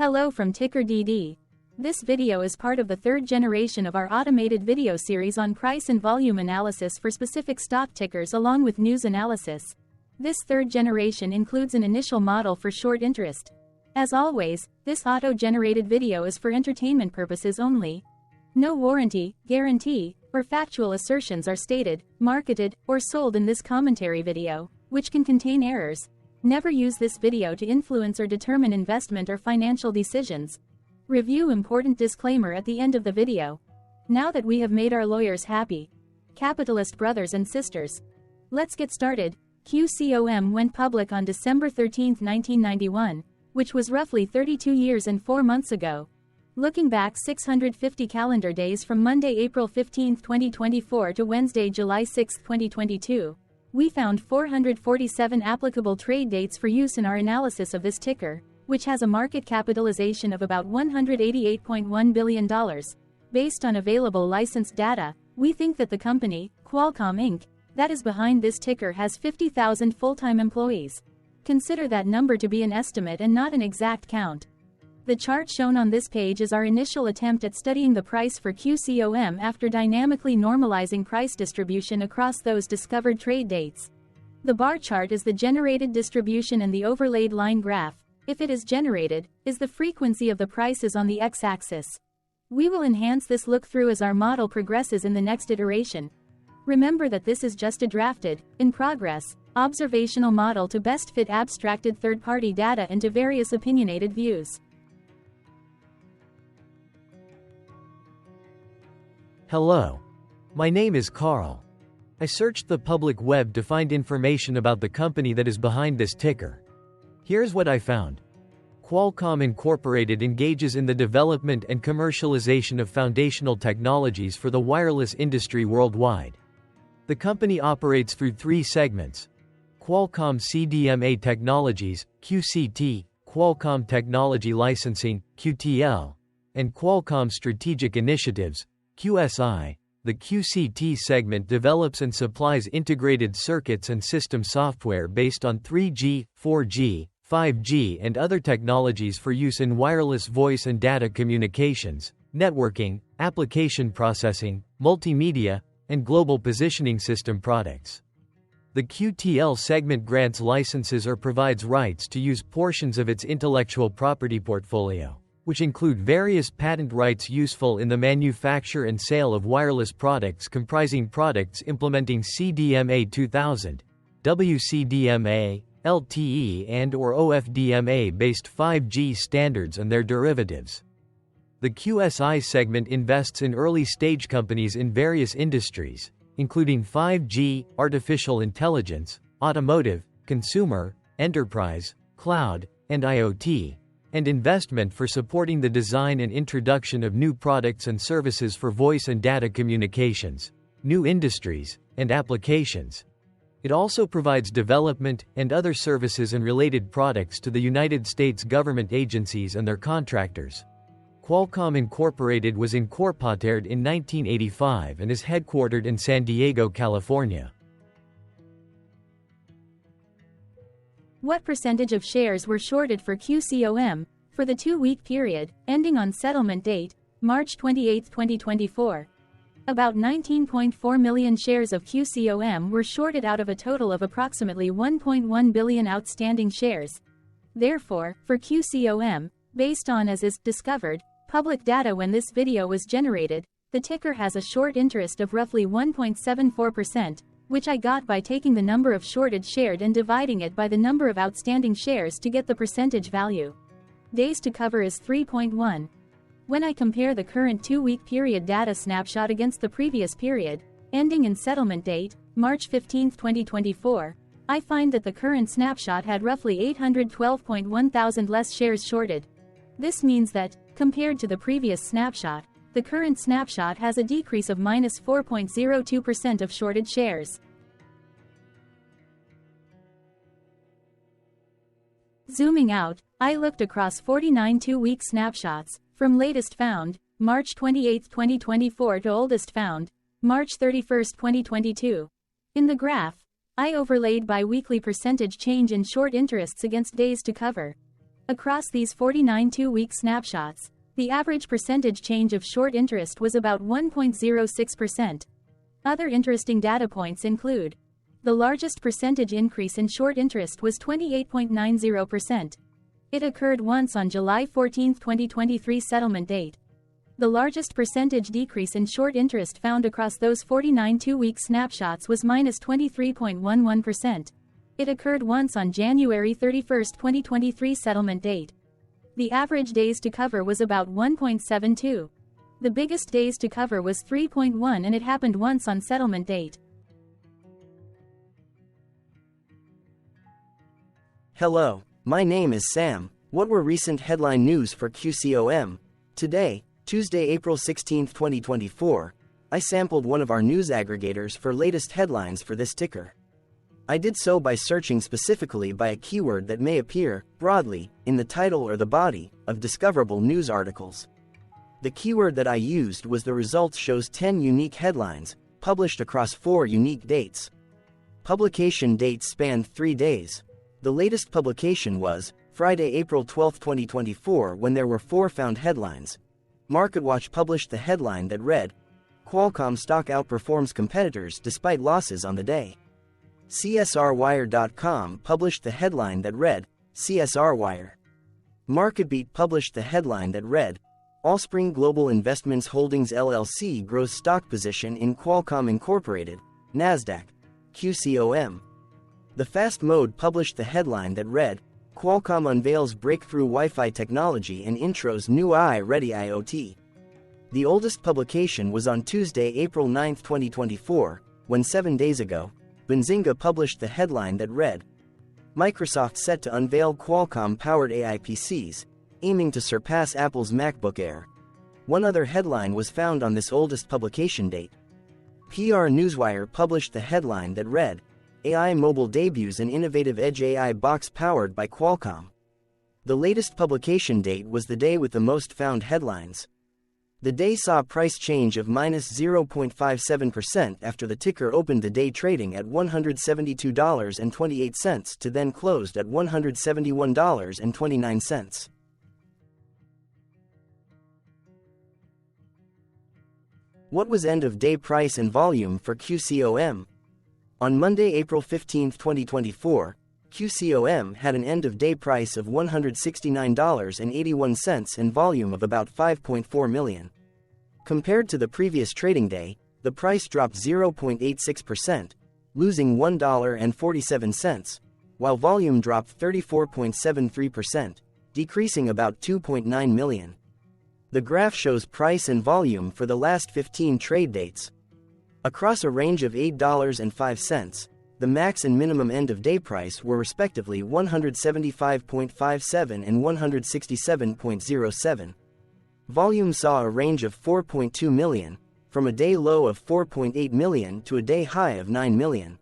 Hello from TickerDD. This video is part of the third generation of our automated video series on price and volume analysis for specific stock tickers along with news analysis. This third generation includes an initial model for short interest. As always, this auto-generated video is for entertainment purposes only. No warranty, guarantee, or factual assertions are stated, marketed, or sold in this commentary video, which can contain errors. Never use this video to influence or determine investment or financial decisions. Review important disclaimer at the end of the video. Now that we have made our lawyers happy, capitalist brothers and sisters, let's get started. QCOM went public on December 13, 1991, which was roughly 32 years and 4 months ago. Looking back 650 calendar days from Monday, April 15, 2024 to Wednesday, July 6, 2022. We found 447 applicable trade dates for use in our analysis of this ticker, which has a market capitalization of about $188.1 billion. Based on available licensed data, we think that the company, Qualcomm Inc., that is behind this ticker has 50,000 full-time employees. Consider that number to be an estimate and not an exact count. The chart shown on this page is our initial attempt at studying the price for QCOM after dynamically normalizing price distribution across those discovered trade dates. The bar chart is the generated distribution and the overlaid line graph, if it is generated, is the frequency of the prices on the x-axis. We will enhance this look-through as our model progresses in the next iteration. Remember that this is just a drafted, in progress, observational model to best fit abstracted third-party data into various opinionated views. Hello. My name is Carl. I searched the public web to find information about the company that is behind this ticker. Here's what I found. Qualcomm Incorporated engages in the development and commercialization of foundational technologies for the wireless industry worldwide. The company operates through 3 segments: Qualcomm CDMA Technologies, QCT, Qualcomm Technology Licensing, QTL, and Qualcomm Strategic Initiatives, QSI. The QCT segment develops and supplies integrated circuits and system software based on 3G, 4G, 5G and other technologies for use in wireless voice and data communications, networking, application processing, multimedia, and global positioning system products. The QTL segment grants licenses or provides rights to use portions of its intellectual property portfolio, which include various patent rights useful in the manufacture and sale of wireless products comprising products implementing CDMA 2000, WCDMA, LTE and/or OFDMA-based 5G standards and their derivatives. The QSI segment invests in early-stage companies in various industries, including 5G, artificial intelligence, automotive, consumer, enterprise, cloud, and IoT, and investment for supporting the design and introduction of new products and services for voice and data communications, new industries, and applications. It also provides development and other services and related products to the United States government agencies and their contractors. Qualcomm Incorporated was incorporated in 1985 and is headquartered in San Diego, California. What percentage of shares were shorted for QCOM for the 2-week period, ending on settlement date, March 28, 2024? About 19.4 million shares of QCOM were shorted out of a total of approximately 1.1 billion outstanding shares. Therefore, for QCOM, based on as is discovered public data when this video was generated, the ticker has a short interest of roughly 1.74%, which I got by taking the number of shorted shared and dividing it by the number of outstanding shares to get the percentage value. Days to cover is 3.1. When I compare the current 2-week period data snapshot against the previous period, ending in settlement date, March 15, 2024, I find that the current snapshot had roughly 812.1 thousand less shares shorted. This means that, compared to the previous snapshot, the current snapshot has a decrease of minus 4.02% of shorted shares. Zooming out, I looked across 49 2-week snapshots, from latest found, March 28, 2024 to oldest found, March 31, 2022. In the graph, I overlaid bi-weekly percentage change in short interests against days to cover. Across these 49 two-week snapshots, the average percentage change of short interest was about 1.06%. Other interesting data points include: the largest percentage increase in short interest was 28.90%. It occurred once on July 14, 2023 settlement date. The largest percentage decrease in short interest found across those 49 two-week snapshots was -23.11%. It occurred once on January 31, 2023 settlement date. The average days to cover was about 1.72. The biggest days to cover was 3.1, and it happened once on settlement date. Hello, my name is Sam. What were recent headline news for QCOM? Today, Tuesday, April 16, 2024, I sampled one of our news aggregators for latest headlines for this ticker. I did so by searching specifically by a keyword that may appear, broadly, in the title or the body of discoverable news articles. The keyword that I used was the results shows 10 unique headlines, published across 4 unique dates. Publication dates spanned 3 days. The latest publication was Friday, April 12, 2024, when there were 4 found headlines. MarketWatch published the headline that read, "Qualcomm stock outperforms competitors despite losses on the day." CSRWire.com published the headline that read, "CSRWire." MarketBeat published the headline that read, "Allspring Global Investments Holdings LLC grows stock position in Qualcomm Incorporated, NASDAQ, QCOM." The Fast Mode published the headline that read, "Qualcomm unveils breakthrough Wi-Fi technology and intros new AI-ready IoT." The oldest publication was on Tuesday, April 9, 2024, when 7 days ago, Benzinga published the headline that read, "Microsoft set to unveil Qualcomm-powered AI PCs, aiming to surpass Apple's MacBook Air." One other headline was found on this oldest publication date. PR Newswire published the headline that read, "AI Mobile debuts an innovative Edge AI box powered by Qualcomm." The latest publication date was the day with the most found headlines. The day saw a price change of -0.57% after the ticker opened the day trading at $172.28 to then closed at $171.29. What was end-of-day price and volume for QCOM? On Monday, April 15, 2024, QCOM had an end-of-day price of $169.81 and volume of about 5.4 million. Compared to the previous trading day, the price dropped 0.86%, losing $1.47, while volume dropped 34.73%, decreasing about 2.9 million. The graph shows price and volume for the last 15 trade dates. Across a range of $8.05, the max and minimum end-of-day price were respectively $175.57 and $167.07. Volume saw a range of 4.2 million, from a day low of 4.8 million to a day high of 9 million.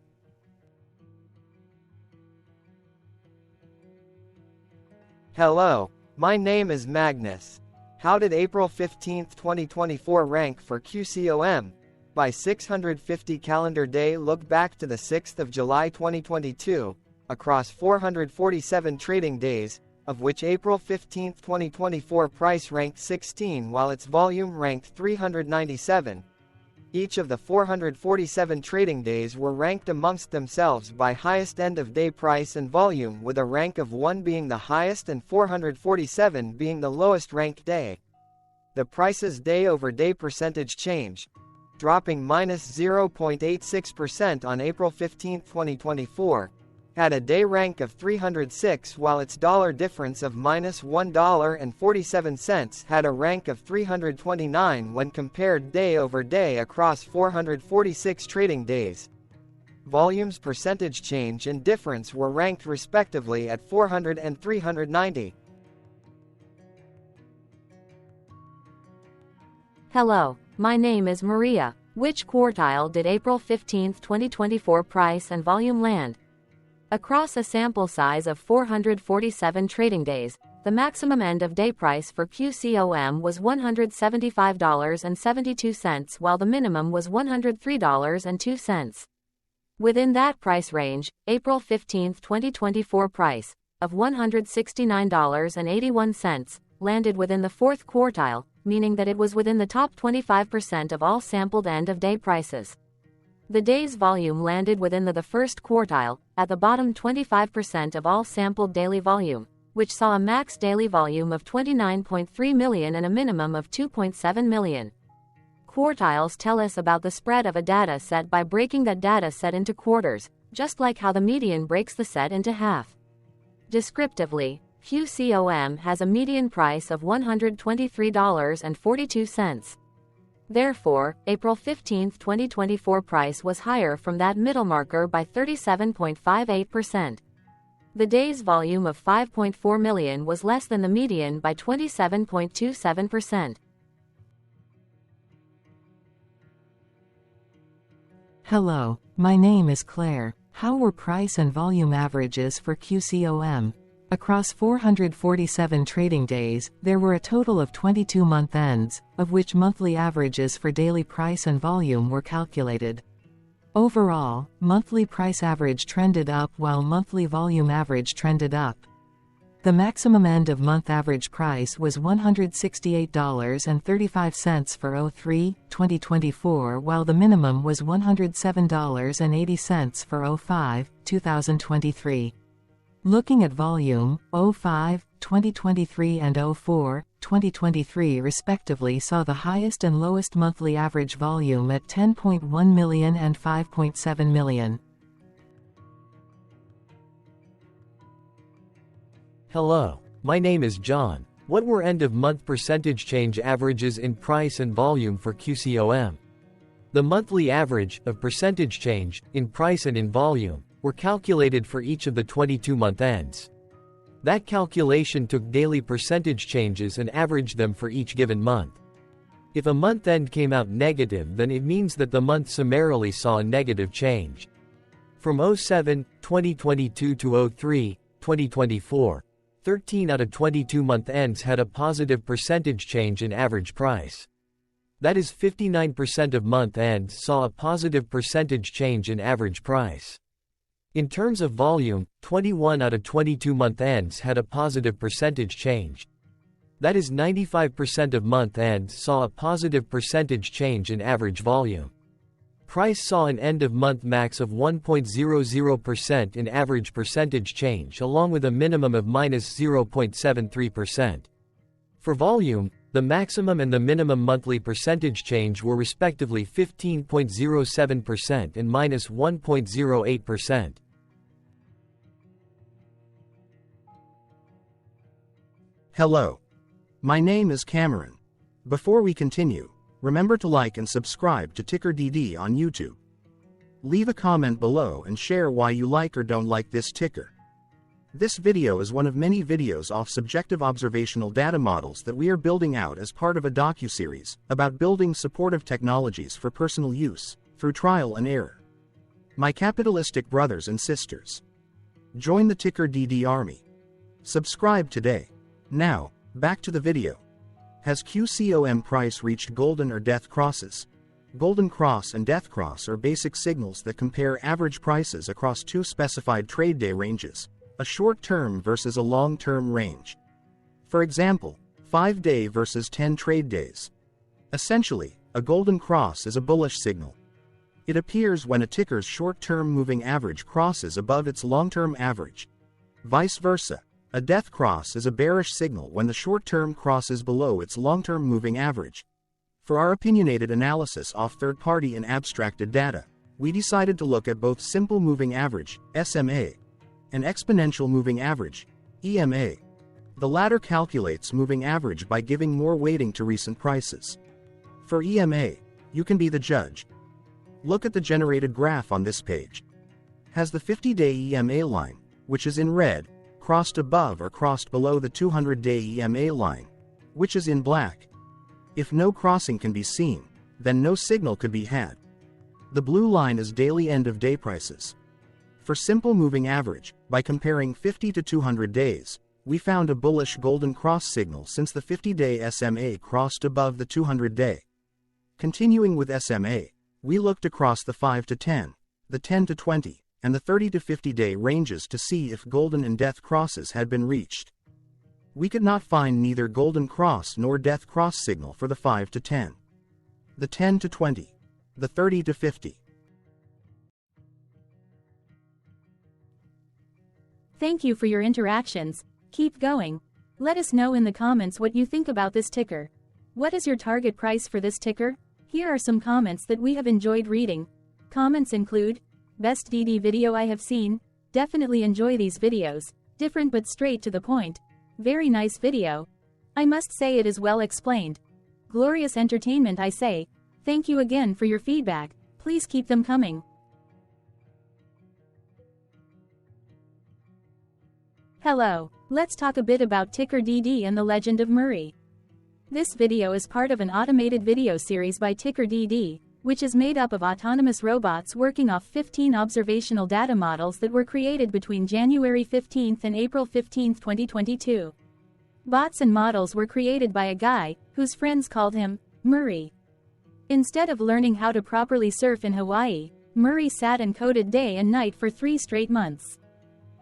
Hello, my name is Magnus. How did April 15, 2024 rank for QCOM? By 650 calendar day, look back to the 6th of July 2022, across 447 trading days, of which April 15, 2024 price ranked 16 while its volume ranked 397. Each of the 447 trading days were ranked amongst themselves by highest end-of-day price and volume, with a rank of 1 being the highest and 447 being the lowest ranked day. The price's day-over-day percentage change, dropping -0.86% on April 15, 2024, had a day rank of 306, while its dollar difference of -$1.47 had a rank of 329 when compared day over day across 446 trading days. Volume's percentage change and difference were ranked respectively at 400 and 390. Hello, my name is Maria. Which quartile did April 15, 2024 price and volume land? Across a sample size of 447 trading days, the maximum end-of-day price for QCOM was $175.72, while the minimum was $103.02. Within that price range, April 15, 2024 price of $169.81, landed within the fourth quartile, meaning that it was within the top 25% of all sampled end-of-day prices. The day's volume landed within the first quartile, at the bottom 25% of all sampled daily volume, which saw a max daily volume of 29.3 million and a minimum of 2.7 million. Quartiles tell us about the spread of a data set by breaking that data set into quarters, just like how the median breaks the set into half. Descriptively, QCOM has a median price of $123.42. Therefore, April 15, 2024 price was higher from that middle marker by 37.58%. The day's volume of 5.4 million was less than the median by 27.27%. Hello, my name is Claire. How were price and volume averages for QCOM? Across 447 trading days, there were a total of 22 month ends, of which monthly averages for daily price and volume were calculated. Overall, monthly price average trended up while monthly volume average trended up. The maximum end-of-month average price was $168.35 for 03-2024, while the minimum was $107.80 for 05-2023. Looking at volume, 05-2023 and 04-2023 respectively saw the highest and lowest monthly average volume at 10.1 million and 5.7 million. Hello, my name is John. What were end-of-month percentage change averages in price and volume for QCOM? The monthly average of percentage change in price and in volume were calculated for each of the 22-month ends. That calculation took daily percentage changes and averaged them for each given month. If a month end came out negative, then it means that the month summarily saw a negative change. From 07-2022 to 03-2024, 13 out of 22 month ends had a positive percentage change in average price. That is 59% of month ends saw a positive percentage change in average price. In terms of volume, 21 out of 22 month ends had a positive percentage change. That is 95% of month ends saw a positive percentage change in average volume. Price saw an end-of-month max of 1.00% in average percentage change along with a minimum of -0.73%. For volume, the maximum and the minimum monthly percentage change were respectively 15.07% and -1.08%. Hello. My name is Cameron. Before we continue, remember to like and subscribe to TickerDD on YouTube. Leave a comment below and share why you like or don't like this ticker. This video is one of many videos off subjective observational data models that we are building out as part of a docuseries about building supportive technologies for personal use, through trial and error. My capitalistic brothers and sisters, join the TickerDD army. Subscribe today. Now, back to the video. Has QCOM price reached golden or death crosses? Golden cross and death cross are basic signals that compare average prices across two specified trade day ranges, a short-term versus a long-term range. For example, 5-day versus 10 trade days. Essentially, a golden cross is a bullish signal. It appears when a ticker's short-term moving average crosses above its long-term average. Vice versa, a death cross is a bearish signal when the short-term crosses below its long-term moving average. For our opinionated analysis off third-party and abstracted data, we decided to look at both simple moving average, SMA, and exponential moving average, EMA. The latter calculates moving average by giving more weighting to recent prices. For EMA, you can be the judge. Look at the generated graph on this page. Has the 50-day EMA line, which is in red, crossed above or crossed below the 200-day EMA line, which is in black? If no crossing can be seen, then no signal could be had. The blue line is daily end-of-day prices. For simple moving average, by comparing 50 to 200 days, we found a bullish golden cross signal since the 50-day SMA crossed above the 200-day. Continuing with SMA, we looked across the 5 to 10, the 10 to 20, and the 30 to 50 day ranges to see if golden and death crosses had been reached. We could not find neither golden cross nor death cross signal for the 5 to 10, the 10 to 20, the 30 to 50. Thank you for your interactions. Keep going. Let us know in the comments what you think about this ticker. What is your target price for this ticker? Here are some comments that we have enjoyed reading. Comments include, best DD video I have seen, definitely enjoy these videos, different but straight to the point. Very nice video. I must say it is well explained. Glorious entertainment I say. Thank you again for your feedback. Please keep them coming. Hello. Let's talk a bit about TickerDD and the legend of Murray. This video is part of an automated video series by TickerDD, which is made up of autonomous robots working off 15 observational data models that were created between January 15 and April 15, 2022. Bots and models were created by a guy, whose friends called him Murray. Instead of learning how to properly surf in Hawaii, Murray sat and coded day and night for 3 straight months.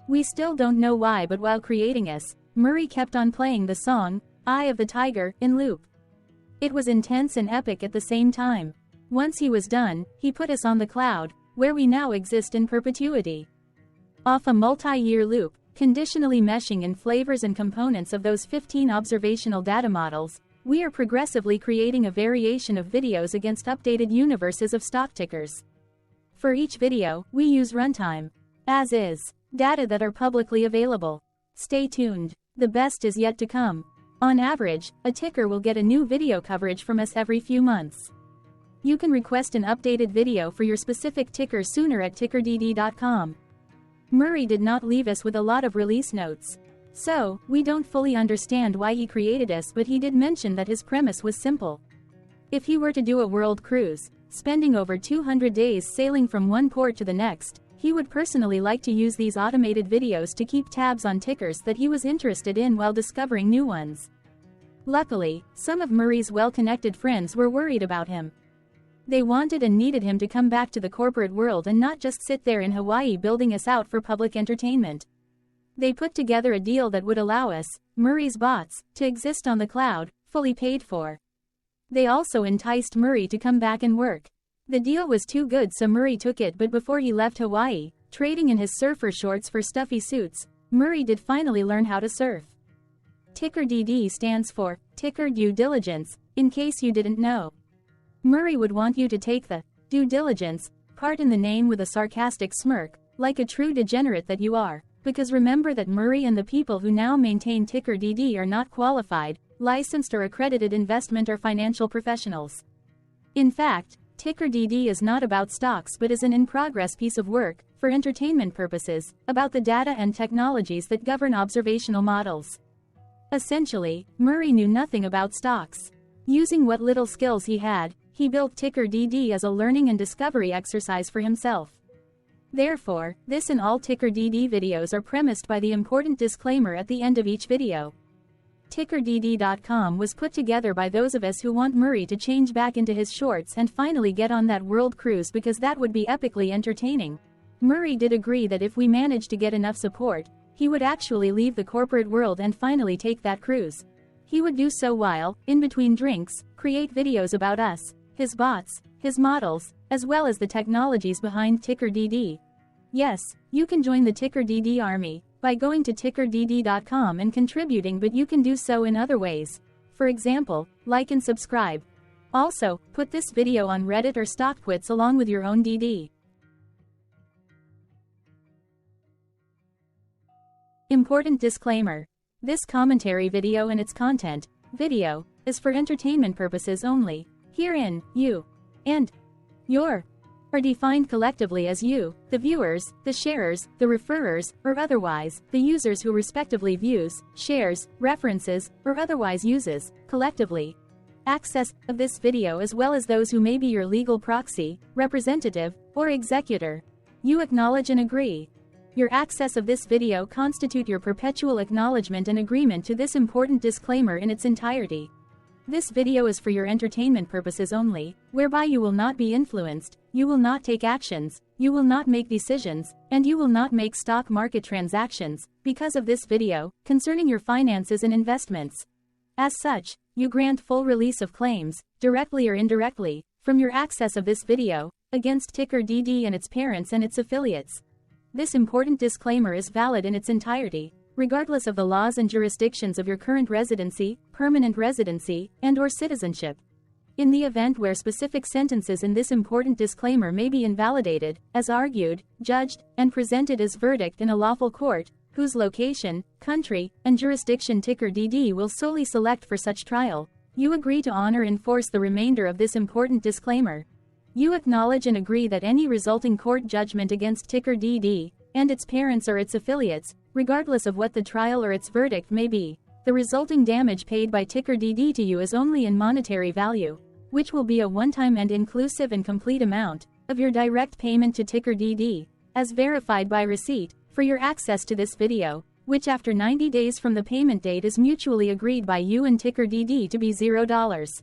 We still don't know why, but while creating us, Murray kept on playing the song, Eye of the Tiger, in loop. It was intense and epic at the same time. Once he was done, he put us on the cloud, where we now exist in perpetuity. Off a multi-year loop, conditionally meshing in flavors and components of those 15 observational data models, we are progressively creating a variation of videos against updated universes of stock tickers. For each video, we use runtime, as is, data that are publicly available. Stay tuned. The best is yet to come. On average, a ticker will get a new video coverage from us every few months. You can request an updated video for your specific ticker sooner at TickerDD.com. Murray did not leave us with a lot of release notes. So, we don't fully understand why he created us, but he did mention that his premise was simple. If he were to do a world cruise, spending over 200 days sailing from one port to the next, he would personally like to use these automated videos to keep tabs on tickers that he was interested in while discovering new ones. Luckily, some of Murray's well-connected friends were worried about him. They wanted and needed him to come back to the corporate world and not just sit there in Hawaii building us out for public entertainment. They put together a deal that would allow us, Murray's bots, to exist on the cloud, fully paid for. They also enticed Murray to come back and work. The deal was too good, so Murray took it, but before he left Hawaii, trading in his surfer shorts for stuffy suits, Murray did finally learn how to surf. TickerDD stands for Ticker Due Diligence, in case you didn't know. Murray would want you to take the due diligence part in the name with a sarcastic smirk, like a true degenerate that you are, because remember that Murray and the people who now maintain TickerDD are not qualified, licensed or accredited investment or financial professionals. In fact, TickerDD is not about stocks but is an in-progress piece of work, for entertainment purposes, about the data and technologies that govern observational models. Essentially, Murray knew nothing about stocks. Using what little skills he had, he built TickerDD as a learning and discovery exercise for himself. Therefore, this and all TickerDD videos are premised by the important disclaimer at the end of each video. TickerDD.com was put together by those of us who want Murray to change back into his shorts and finally get on that world cruise, because that would be epically entertaining. Murray did agree that if we managed to get enough support, he would actually leave the corporate world and finally take that cruise. He would do so while, in between drinks, create videos about us, his bots, his models, as well as the technologies behind TickerDD. Yes, you can join the TickerDD army by going to TickerDD.com and contributing, but you can do so in other ways. For example, like and subscribe. Also, put this video on Reddit or StockTwits along with your own DD. Important disclaimer. This commentary video and its content, video, is for entertainment purposes only. Herein, you and your are defined collectively as you, the viewers, the sharers, the referrers, or otherwise, the users who respectively views, shares, references, or otherwise uses, collectively, access of this video, as well as those who may be your legal proxy, representative, or executor. You acknowledge and agree. Your access of this video constitute your perpetual acknowledgement and agreement to this important disclaimer in its entirety. This video is for your entertainment purposes only, whereby you will not be influenced, you will not take actions, you will not make decisions, and you will not make stock market transactions, because of this video, concerning your finances and investments. As such, you grant full release of claims, directly or indirectly, from your access of this video, against TickerDD and its parents and its affiliates. This important disclaimer is valid in its entirety, regardless of the laws and jurisdictions of your current residency, permanent residency, and/or citizenship. In the event where specific sentences in this important disclaimer may be invalidated, as argued, judged, and presented as verdict in a lawful court, whose location, country, and jurisdiction TickerDD will solely select for such trial, you agree to honor and enforce the remainder of this important disclaimer. You acknowledge and agree that any resulting court judgment against TickerDD, and its parents or its affiliates, regardless of what the trial or its verdict may be, the resulting damage paid by TickerDD to you is only in monetary value, which will be a one-time and inclusive and complete amount of your direct payment to TickerDD, as verified by receipt, for your access to this video, which after 90 days from the payment date is mutually agreed by you and TickerDD to be $0.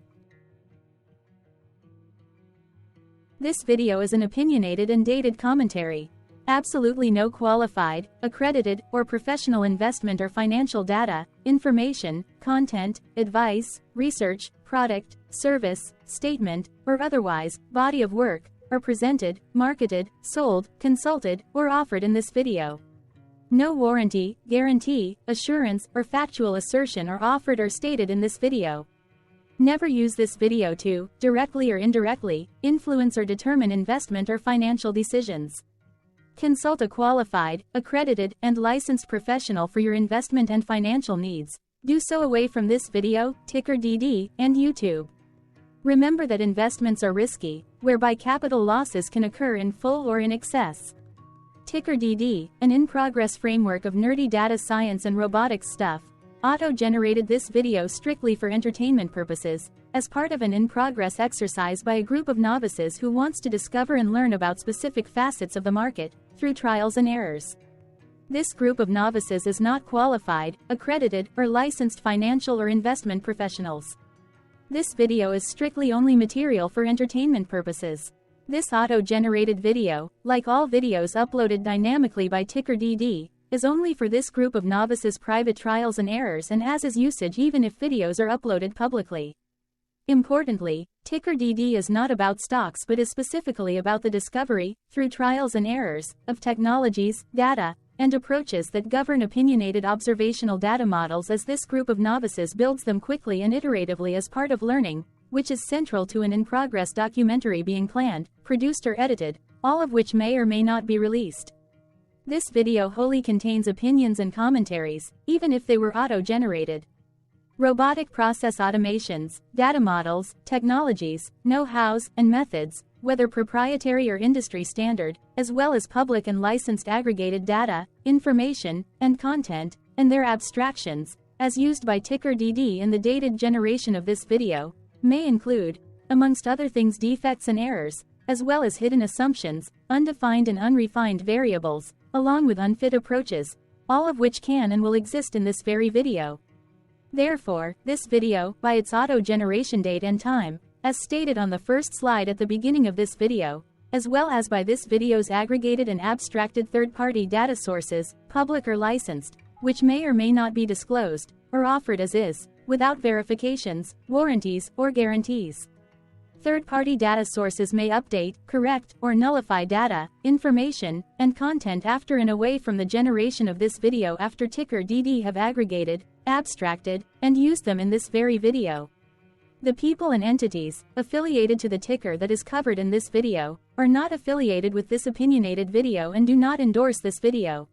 This video is an opinionated and dated commentary. Absolutely no qualified, accredited, or professional investment or financial data, information, content, advice, research, product, service, statement, or otherwise, body of work, are presented, marketed, sold, consulted, or offered in this video. No warranty, guarantee, assurance, or factual assertion are offered or stated in this video. Never use this video to, directly or indirectly, influence or determine investment or financial decisions. Consult a qualified, accredited, and licensed professional for your investment and financial needs. Do so away from this video, TickerDD, and YouTube. Remember that investments are risky, whereby capital losses can occur in full or in excess. TickerDD, an in-progress framework of nerdy data science and robotics stuff, auto-generated this video strictly for entertainment purposes, as part of an in-progress exercise by a group of novices who wants to discover and learn about specific facets of the market, through trials and errors. This group of novices is not qualified, accredited, or licensed financial or investment professionals. This video is strictly only material for entertainment purposes. This auto-generated video, like all videos uploaded dynamically by TickerDD, is only for this group of novices' private trials and errors and as is usage even if videos are uploaded publicly. Importantly, TickerDD is not about stocks but is specifically about the discovery, through trials and errors, of technologies, data, and approaches that govern opinionated observational data models as this group of novices builds them quickly and iteratively as part of learning, which is central to an in-progress documentary being planned, produced or edited, all of which may or may not be released. This video wholly contains opinions and commentaries, even if they were auto-generated. Robotic process automations, data models, technologies, know-hows, and methods, whether proprietary or industry standard, as well as public and licensed aggregated data, information, and content, and their abstractions, as used by TickerDD in the dated generation of this video, may include, amongst other things, defects and errors, as well as hidden assumptions, undefined and unrefined variables, along with unfit approaches, all of which can and will exist in this very video. Therefore, this video, by its auto-generation date and time, as stated on the first slide at the beginning of this video, as well as by this video's aggregated and abstracted third-party data sources, public or licensed, which may or may not be disclosed, or offered as is, without verifications, warranties, or guarantees. Third-party data sources may update, correct, or nullify data, information, and content after and away from the generation of this video after TickerDD have aggregated, abstracted, and used them in this very video. The people and entities affiliated to the ticker that is covered in this video are not affiliated with this opinionated video and do not endorse this video.